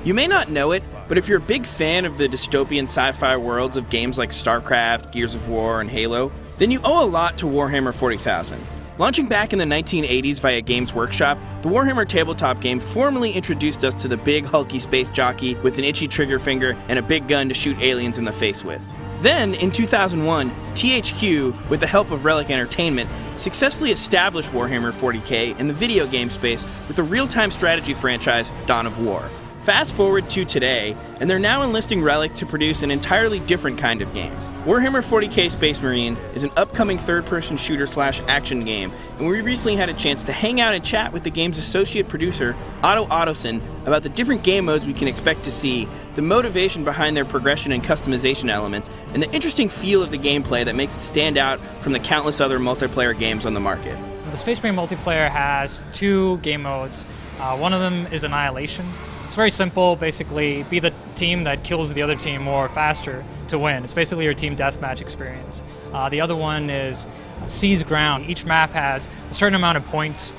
You may not know it, but if you're a big fan of the dystopian sci-fi worlds of games like StarCraft, Gears of War, and Halo, then you owe a lot to Warhammer 40,000. Launching back in the 1980s via Games Workshop, the Warhammer tabletop game formally introduced us to the big hulky space jockey with an itchy trigger finger and a big gun to shoot aliens in the face with. Then, in 2001, THQ, with the help of Relic Entertainment, successfully established Warhammer 40K in the video game space with the real-time strategy franchise Dawn of War. Fast forward to today, and they're now enlisting Relic to produce an entirely different kind of game. Warhammer 40K Space Marine is an upcoming third-person shooter/action game, and we recently had a chance to hang out and chat with the game's associate producer, Otto Ottoson, about the different game modes we can expect to see, the motivation behind their progression and customization elements, and the interesting feel of the gameplay that makes it stand out from the countless other multiplayer games on the market. The Space Marine multiplayer has two game modes. One of them is Annihilation. It's very simple, basically be the team that kills the other team more faster to win. It's basically your team deathmatch experience. The other one is Seize Ground. Each map has a certain amount of points,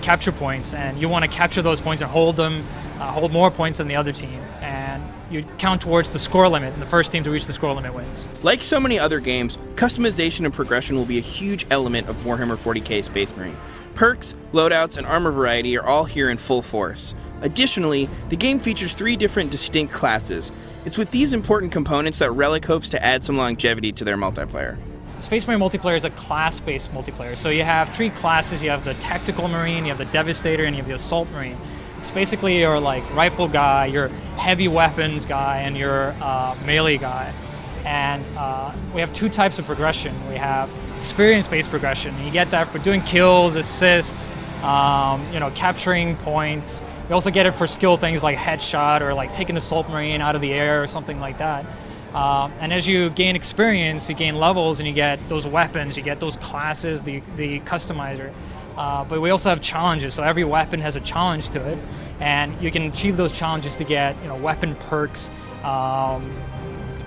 capture points, and you want to capture those points and hold them, hold more points than the other team. And you count towards the score limit, and the first team to reach the score limit wins. Like so many other games, customization and progression will be a huge element of Warhammer 40K Space Marine. Perks, loadouts, and armor variety are all here in full force. Additionally, the game features 3 different distinct classes. It's with these important components that Relic hopes to add some longevity to their multiplayer. The Space Marine multiplayer is a class-based multiplayer. So you have 3 classes. You have the Tactical Marine, you have the Devastator, and you have the Assault Marine. It's basically your rifle guy, your heavy weapons guy, and your melee guy. And we have 2 types of progression. We have experience-based progression. And you get that for doing kills, assists, capturing points. You also get it for skill things like headshot or taking Assault Marine out of the air or something like that. And as you gain experience, you gain levels and you get those weapons, you get those classes, the customizer. But we also have challenges, so every weapon has a challenge to it, and you can achieve those challenges to get weapon perks,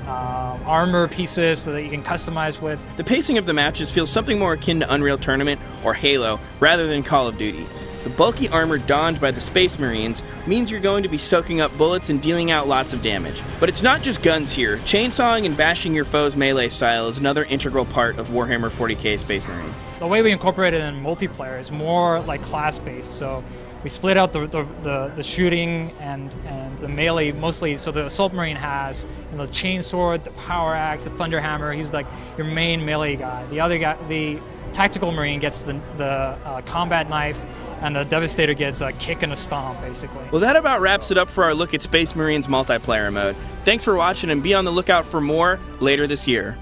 armor pieces so that you can customize with. The pacing of the matches feels something more akin to Unreal Tournament or Halo rather than Call of Duty. The bulky armor donned by the Space Marines means you're going to be soaking up bullets and dealing out lots of damage. But it's not just guns here. Chainsawing and bashing your foe's melee style is another integral part of Warhammer 40K Space Marine. The way we incorporate it in multiplayer is more class-based. So we split out the shooting and the melee mostly. So the Assault Marine has the chainsword, the power axe, the thunder hammer. He's your main melee guy. The other guy, the Tactical Marine, gets the combat knife, and the Devastator gets a kick and a stomp, basically. Well, that about wraps it up for our look at Space Marine's multiplayer mode. Thanks for watching, and be on the lookout for more later this year.